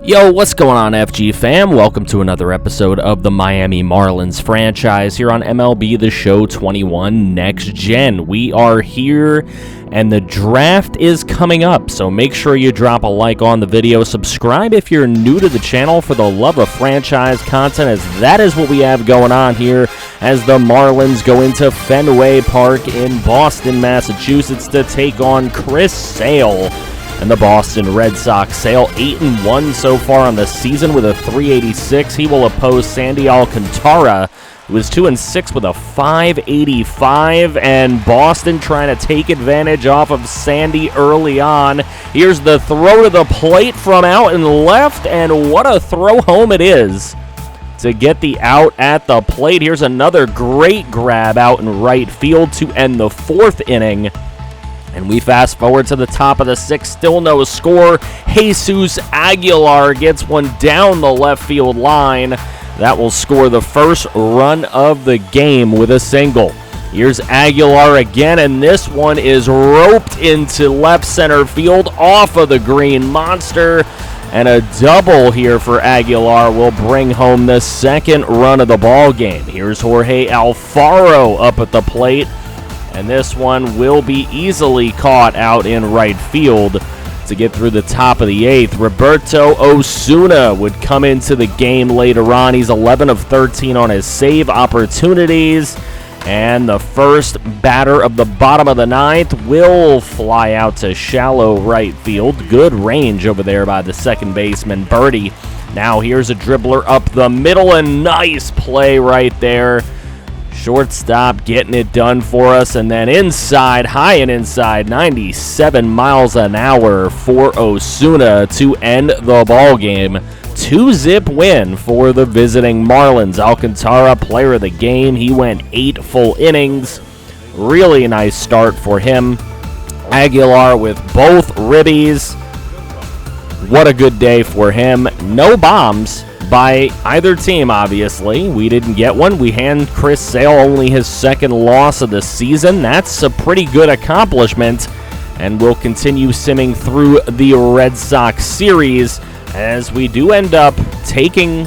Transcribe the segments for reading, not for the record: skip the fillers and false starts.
Yo, what's going on, FG fam? Welcome to another episode of the Miami Marlins franchise here on MLB the Show 21 Next Gen. We are here, and the draft is coming up, so make sure you drop a like on the video. Subscribe if you're new to the channel for the love of franchise content, as that is what we have going on here as the Marlins go into Fenway Park in Boston, Massachusetts to take on Chris Sale and the Boston Red Sox. Sale 8-1 so far on the season with a .386. He will oppose Sandy Alcantara, who is 2-6 with a .585, and Boston trying to take advantage off of Sandy early on. Here's the throw to the plate from out and left, and what a throw home it is to get the out at the plate. Here's another great grab out in right field to end the fourth inning. And we fast forward to the top of the sixth, still no score. Jesus Aguilar gets one down the left field line. That will score the first run of the game with a single. Here's Aguilar again, and this one is roped into left center field off of the green monster. And a double here for Aguilar will bring home the second run of the ball game. Here's Jorge Alfaro up at the plate. And this one will be easily caught out in right field to get through the top of the eighth. Roberto Osuna would come into the game later on. He's 11 of 13 on his save opportunities. And the first batter of the bottom of the ninth will fly out to shallow right field. Good range over there by the second baseman, Birdie. Now here's a dribbler up the middle, and nice play right there. Shortstop getting it done for us, and then inside, high and inside, 97 miles an hour for Osuna to end the ball game. 2-zip win for the visiting Marlins. Alcantara, player of the game. He went 8 full innings. Really nice start for him. Aguilar with both ribbies. What a good day for him. No bombs by either team, obviously. We didn't get one. We hand Chris Sale only his second loss of the season. That's a pretty good accomplishment, and we'll continue simming through the Red Sox series as we do end up taking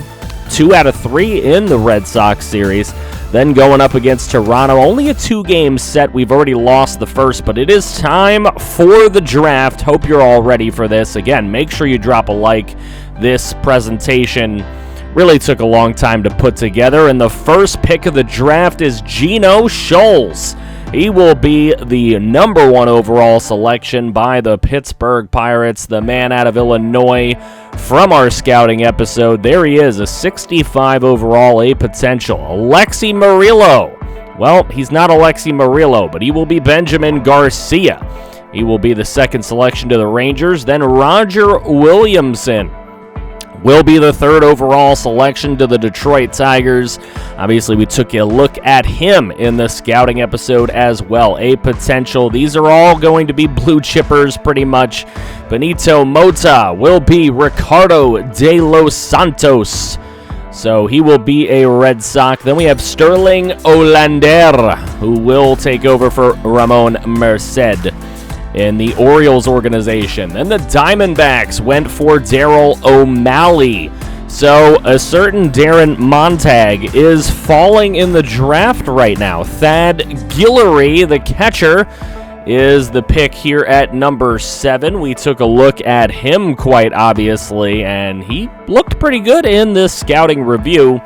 2 out of 3 in the Red Sox series. Then going up against Toronto, only a 2-game set. We've already lost the first, but it is time for the draft. Hope you're all ready for this. Again, make sure you drop a like. This presentation really took a long time to put together, and the first pick of the draft is Geno Schultz. He will be the number 1 overall selection by the Pittsburgh Pirates, the man out of Illinois from our scouting episode. There he is, a 65 overall, a potential. Alexi Murillo. Well, he's not Alexi Murillo, but he will be Benjamin Garcia. He will be the second selection to the Rangers. Then Roger Williamson will be the 3rd overall selection to the Detroit Tigers. Obviously, we took a look at him in the scouting episode as well. A potential. These are all going to be blue chippers pretty much. Benito Mota will be Ricardo de los Santos. So he will be a Red Sox. Then we have Sterling Olander, who will take over for Ramon Merced in the Orioles organization. Then the Diamondbacks went for Daryl O'Malley. So a certain Darren Montag is falling in the draft right now. Thad Guillory, the catcher, is the pick here at number 7. We took a look at him quite obviously, and he looked pretty good in this scouting review.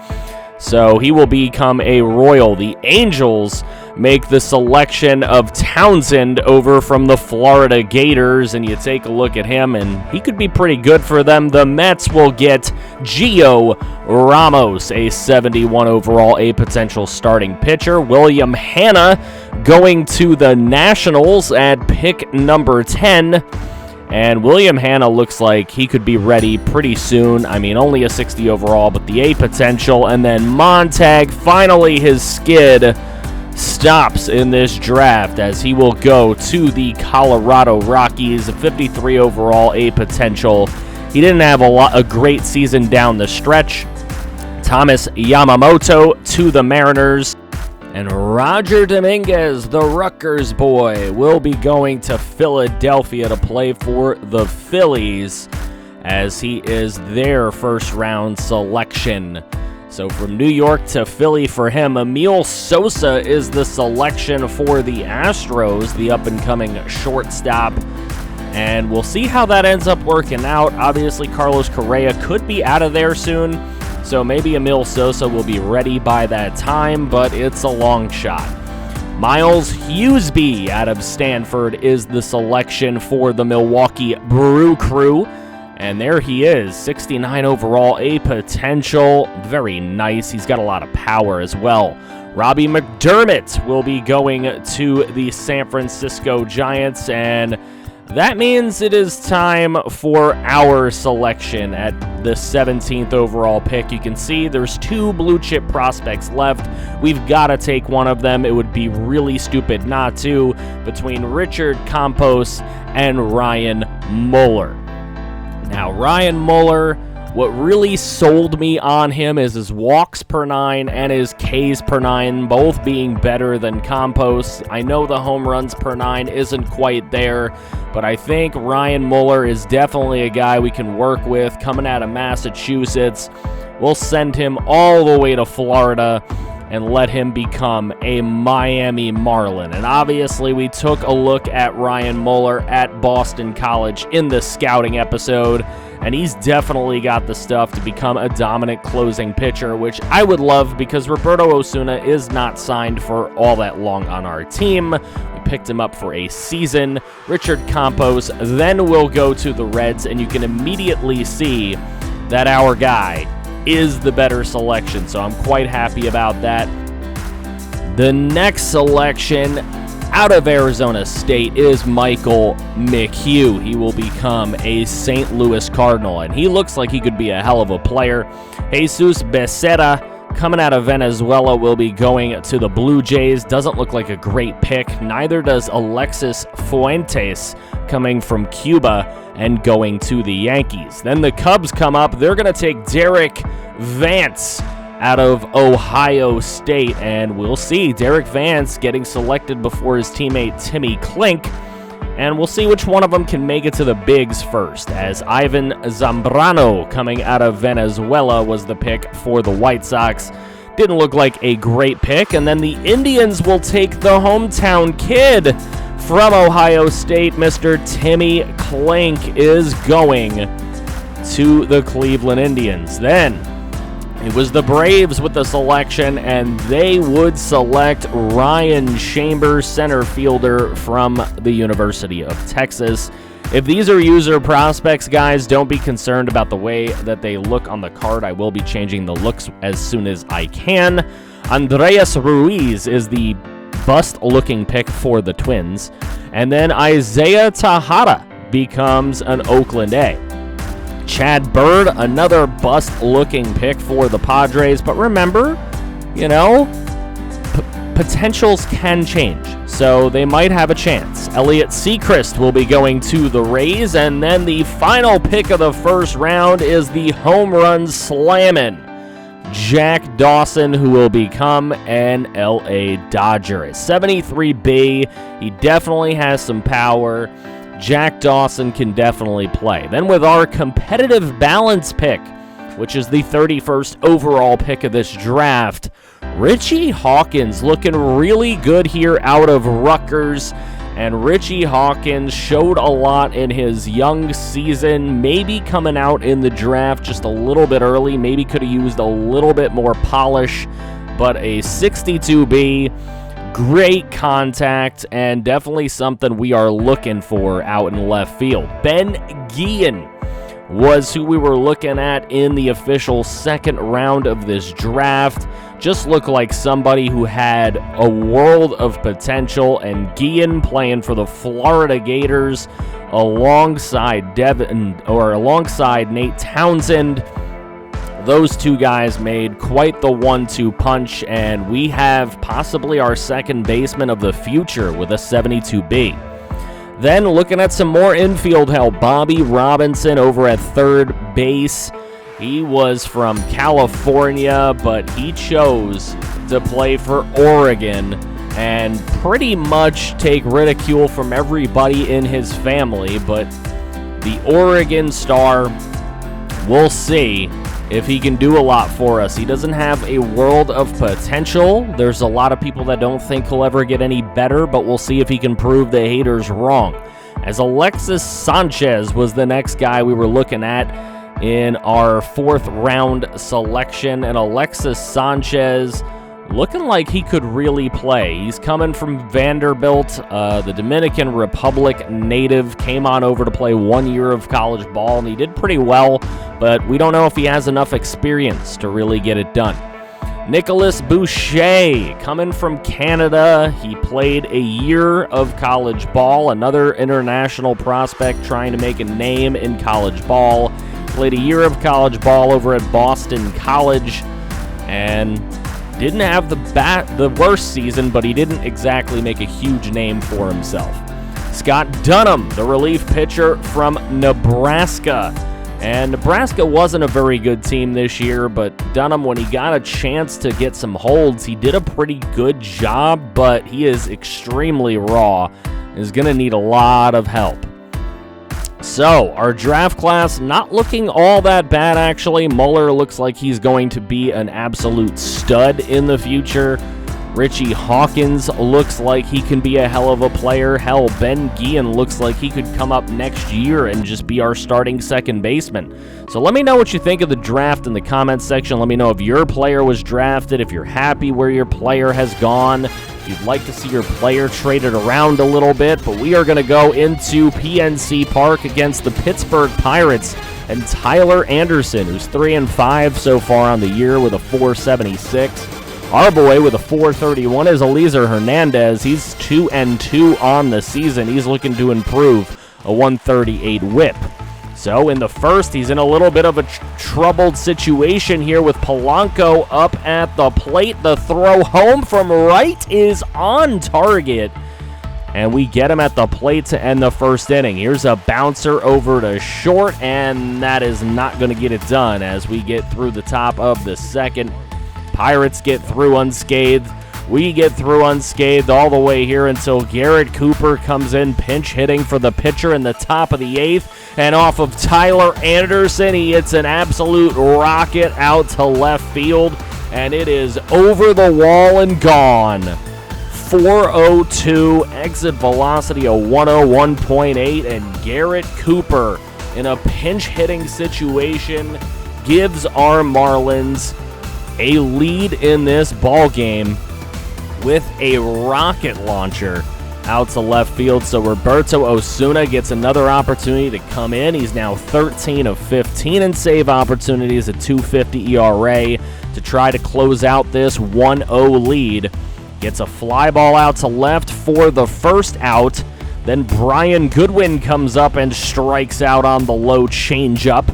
So he will become a Royal. The Angels make the selection of Townsend over from the Florida Gators, and you take a look at him, and he could be pretty good for them. The Mets will get Gio Ramos, a 71 overall, a potential starting pitcher. William Hanna going to the Nationals at pick number 10. And William Hanna looks like he could be ready pretty soon. I mean, only a 60 overall, but the A potential. And then Montag, finally his skid stops in this draft as he will go to the Colorado Rockies, a 53 overall, A potential. He didn't have a great season down the stretch. Thomas Yamamoto to the Mariners. And Roger Dominguez, the Rutgers boy, will be going to Philadelphia to play for the Phillies as he is their first-round selection. So from New York to Philly for him, Emil Sosa is the selection for the Astros, the up-and-coming shortstop. And we'll see how that ends up working out. Obviously, Carlos Correa could be out of there soon, so maybe Emil Sosa will be ready by that time, but it's a long shot. Miles Hughesby out of Stanford is the selection for the Milwaukee Brew Crew. And there he is, 69 overall, a potential. Very nice. He's got a lot of power as well. Robbie McDermott will be going to the San Francisco Giants, and that means it is time for our selection at the 17th overall pick. You can see there's 2 blue chip prospects left. We've got to take one of them. It would be really stupid not to, between Richard Campos and Ryan Mueller. Now, Ryan Mueller, what really sold me on him is his walks per 9 and his Ks per 9, both being better than Campos. I know the home runs per 9 isn't quite there, but I think Ryan Mueller is definitely a guy we can work with coming out of Massachusetts. We'll send him all the way to Florida and let him become a Miami Marlin. And obviously, we took a look at Ryan Mueller at Boston College in the scouting episode, and he's definitely got the stuff to become a dominant closing pitcher, which I would love because Roberto Osuna is not signed for all that long on our team. We picked him up for a season. Richard Campos then will go to the Reds, and you can immediately see that our guy is the better selection, so I'm quite happy about that. The next selection out of Arizona State is Michael McHugh. He will become a St. Louis Cardinal, and he looks like he could be a hell of a player. Jesus Becerra, coming out of Venezuela, will be going to the Blue Jays. Doesn't look like a great pick. Neither does Alexis Fuentes, coming from Cuba and going to the Yankees. Then the Cubs come up. They're going to take Derek Vance out of Ohio State, and we'll see Derek Vance getting selected before his teammate Timmy Klink, and we'll see which one of them can make it to the bigs first, as Ivan Zambrano, coming out of Venezuela, was the pick for the White Sox. Didn't look like a great pick, and then the Indians will take the hometown kid from Ohio State. Mr. Timmy Klink is going to the Cleveland Indians. Then it was the Braves with the selection, and they would select Ryan Chambers, center fielder from the University of Texas. If these are user prospects, guys, don't be concerned about the way that they look on the card. I will be changing the looks as soon as I can. Andreas Ruiz is the bust-looking pick for the Twins. And then Isaiah Tejada becomes an Oakland A. Chad Bird, another bust-looking pick for the Padres. But remember, potentials can change, so they might have a chance. Elliot Sechrist will be going to the Rays. And then the final pick of the first round is the home run slammin' Jack Dawson, who will become an LA Dodger. At 73B, he definitely has some power. Jack Dawson can definitely play. Then with our competitive balance pick, which is the 31st overall pick of this draft, Richie Hawkins looking really good here out of Rutgers. And Richie Hawkins showed a lot in his young season, maybe coming out in the draft just a little bit early, maybe could have used a little bit more polish, but a 62B, great contact, and definitely something we are looking for out in left field. Ben Guillen was who we were looking at in the official second round of this draft. Just looked like somebody who had a world of potential, and Guillen playing for the Florida Gators alongside Nate Townsend. Those two guys made quite the 1-2 punch, and we have possibly our second baseman of the future with a 72B. Then looking at some more infield help, Bobby Robinson over at third base. He was from California, but he chose to play for Oregon and pretty much take ridicule from everybody in his family. But the Oregon Star we'll see if he can do a lot for us. He doesn't have a world of potential. There's a lot of people that don't think he'll ever get any better, but we'll see if he can prove the haters wrong. As Alexis Sanchez was the next guy we were looking at in our 4th round selection, and Alexis Sanchez looking like he could really play. He's coming from Vanderbilt, the Dominican Republic native, came on over to play 1 year of college ball, and he did pretty well, but we don't know if he has enough experience to really get it done. Nicholas Boucher, coming from Canada. He played a year of college ball, another international prospect trying to make a name in college ball. Played a year of college ball over at Boston College, and didn't have the worst season, but he didn't exactly make a huge name for himself. Scott Dunham, the relief pitcher from Nebraska. And Nebraska wasn't a very good team this year, but Dunham, when he got a chance to get some holds, he did a pretty good job, but he is extremely raw. Is going to need a lot of help. So, our draft class not looking all that bad, actually. Muller looks like he's going to be an absolute stud in the future. Richie Hawkins looks like he can be a hell of a player. Hell, Ben Guillen looks like he could come up next year and just be our starting second baseman. So let me know what you think of the draft in the comments section. Let me know if your player was drafted, if you're happy where your player has gone, if you'd like to see your player traded around a little bit. But we are going to go into PNC Park against the Pittsburgh Pirates and Tyler Anderson, who's 3-5 so far on the year with a 4.76. Our boy with a 4.31 is Eliezer Hernandez. He's 2-2 on the season. He's looking to improve a 138 whip. So in the first, he's in a little bit of a troubled situation here with Polanco up at the plate. The throw home from right is on target, and we get him at the plate to end the first inning. Here's a bouncer over to short, and that is not going to get it done as we get through the top of the second. Pirates get through unscathed. We get through unscathed all the way here until Garrett Cooper comes in, pinch hitting for the pitcher in the top of the 8th. And off of Tyler Anderson, he hits an absolute rocket out to left field. And it is over the wall and gone. 402, exit velocity of 101.8. And Garrett Cooper, in a pinch hitting situation, gives our Marlins a lead in this ball game with a rocket launcher out to left field. So Roberto Osuna gets another opportunity to come in. He's now 13 of 15 in save opportunities, a 2.50 ERA to try to close out this 1-0 lead. Gets a fly ball out to left for the first out. Then Brian Goodwin comes up and strikes out on the low changeup.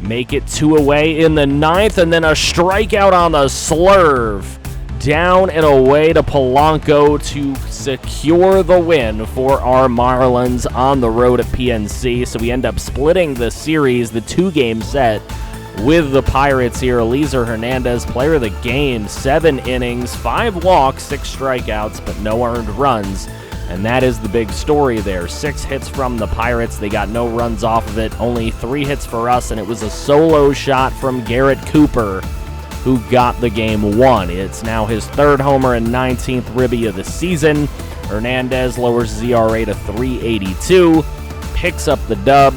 Make it 2 away in the 9th, and then a strikeout on the slurve. Down and away to Polanco to secure the win for our Marlins on the road at PNC. So we end up splitting the series, the 2-game set, with the Pirates here. Eliezer Hernandez, player of the game, 7 innings, 5 walks, 6 strikeouts, but no earned runs. And that is the big story there. 6 hits from the Pirates. They got no runs off of it. Only 3 hits for us, and it was a solo shot from Garrett Cooper, who got the game won. It's now his 3rd homer and 19th ribby of the season. Hernandez lowers his ERA to 3.82, picks up the dub.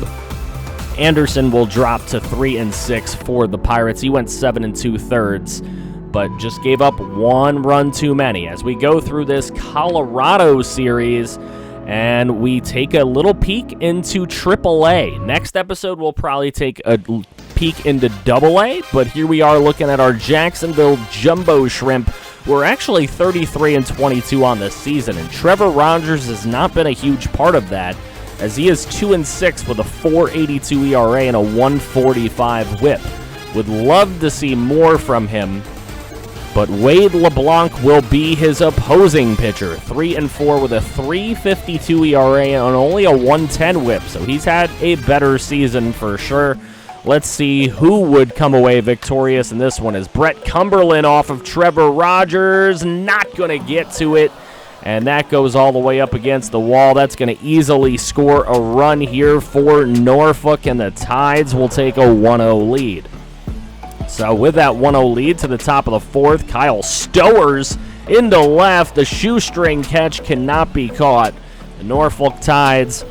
Anderson will drop to 3-6 for the Pirates. He went 7 2/3. But just gave up 1 run too many as we go through this Colorado series, and we take a little peek into AAA. Next episode, we'll probably take a peek into AA, but here we are looking at our Jacksonville Jumbo Shrimp. We're actually 33-22 on the season, and Trevor Rogers has not been a huge part of that, as he is 2-6 with a 4.82 ERA and a 1.45 whip. Would love to see more from him, but Wade LeBlanc will be his opposing pitcher. 3-4 with a 3.52 ERA and only a 1.10 whip. So he's had a better season for sure. Let's see who would come away victorious in this one. Is Brett Cumberland off of Trevor Rogers? Not going to get to it. and that goes all the way up against the wall. That's going to easily score a run here for Norfolk, and the Tides will take a 1-0 lead. So with that 1-0 lead to the top of the fourth, Kyle Stowers into left. The shoestring catch cannot be caught. The Norfolk Tides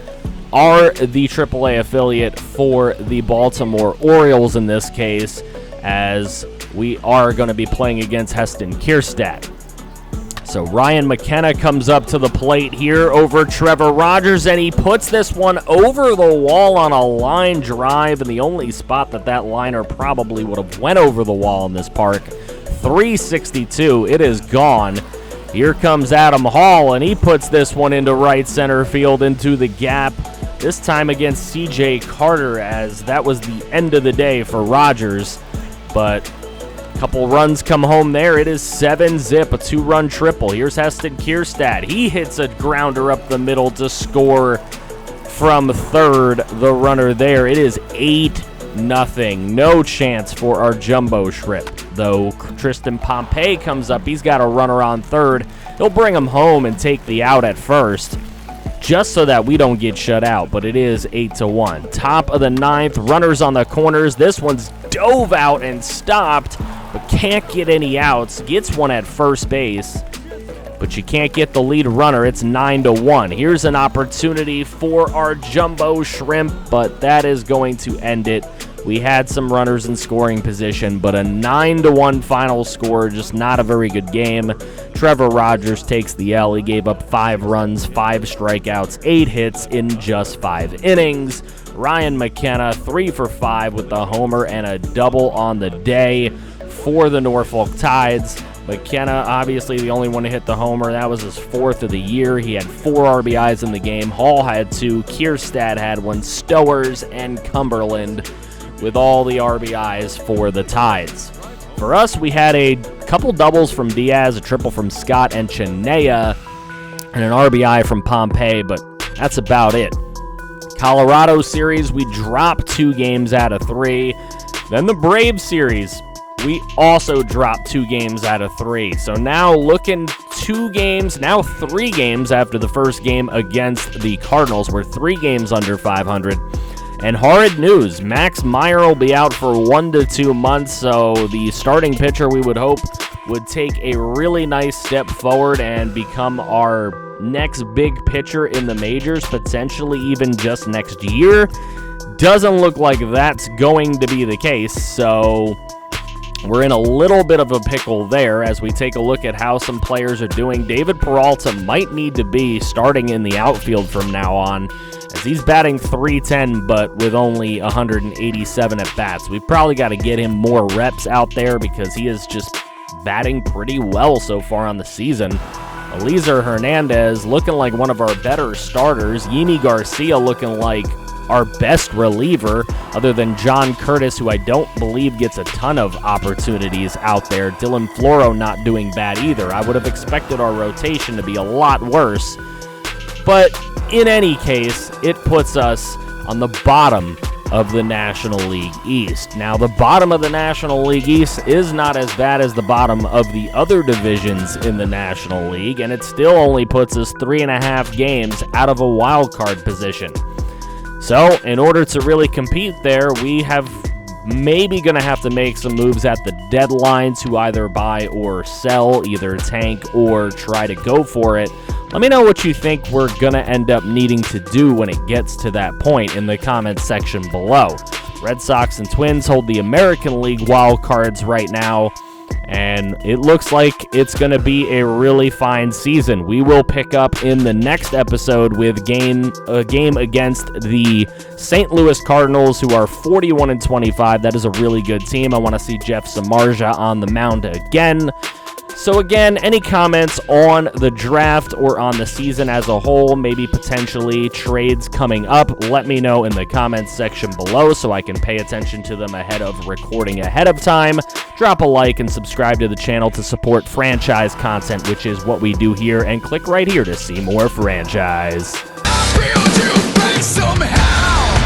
are the AAA affiliate for the Baltimore Orioles in this case, as we are going to be playing against Heston Kierstad. So Ryan McKenna comes up to the plate here over Trevor Rogers, and he puts this one over the wall on a line drive, and the only spot that liner probably would have went over the wall in this park. 362, it is gone. Here comes Adam Hall, and he puts this one into right center field into the gap, this time against C.J. Carter, as that was the end of the day for Rogers. But a couple runs come home there. It is 7-zip, a 2-run triple. Here's Heston Kierstad. He hits a grounder up the middle to score from third, the runner there. It is 8-0. No chance for our jumbo shrimp, though. Tristan Pompey comes up. He's got a runner on third. He'll bring him home and take the out at first, just so that we don't get shut out, but it is 8-1. Top of the ninth, runners on the corners. This one's dove out and stopped, but can't get any outs. Gets one at first base, but you can't get the lead runner. It's 9-1. Here's an opportunity for our jumbo shrimp, but that is going to end it. We had some runners in scoring position, but a 9-1 final score, just not a very good game. Trevor Rogers takes the L. He gave up 5 runs, 5 strikeouts, 8 hits in just 5 innings. Ryan McKenna, 3 for 5 with the homer and a double on the day for the Norfolk Tides. McKenna, obviously the only one to hit the homer. That was his 4th of the year. He had 4 RBIs in the game. Hall had 2. Kierstad had 1. Stowers and Cumberland with all the RBIs for the Tides. For us, we had a couple doubles from Diaz, a triple from Scott and Chinea, and an RBI from Pompey, but that's about it. Colorado series, we dropped 2 games out of 3. Then the Braves series, we also dropped 2 games out of 3. So now looking 3 games after the first game against the Cardinals. We're 3 games under 500. And horrid news, Max Meyer will be out for 1 to 2 months, so the starting pitcher we would hope would take a really nice step forward and become our next big pitcher in the majors, potentially even just next year. Doesn't look like that's going to be the case, so we're in a little bit of a pickle there as we take a look at how some players are doing. David Peralta might need to be starting in the outfield from now on, as he's batting .310, but with only 187 at-bats. We've probably got to get him more reps out there because he is just batting pretty well so far on the season. Eliezer Hernandez looking like one of our better starters. Yimi Garcia looking like our best reliever, other than John Curtis, who I don't believe gets a ton of opportunities out there. Dylan Floro not doing bad either. I would have expected our rotation to be a lot worse. But in any case, it puts us on the bottom of the National League East. Now, the bottom of the National League East is not as bad as the bottom of the other divisions in the National League, and it still only puts us 3.5 games out of a wild card position. So, in order to really compete there, we have maybe going to have to make some moves at the deadline to either buy or sell, either tank or try to go for it. Let me know what you think we're going to end up needing to do when it gets to that point in the comments section below. Red Sox and Twins hold the American League wild cards right now, and it looks like it's going to be a really fine season. We will pick up in the next episode with a game against the St. Louis Cardinals, who are 41-25. That is a really good team. I want to see Jeff Samardzija on the mound again. So again, any comments on the draft or on the season as a whole, maybe potentially trades coming up, let me know in the comments section below so I can pay attention to them ahead of recording ahead of time. Drop a like and subscribe to the channel to support franchise content, which is what we do here, and click right here to see more franchise. I feel to break somehow.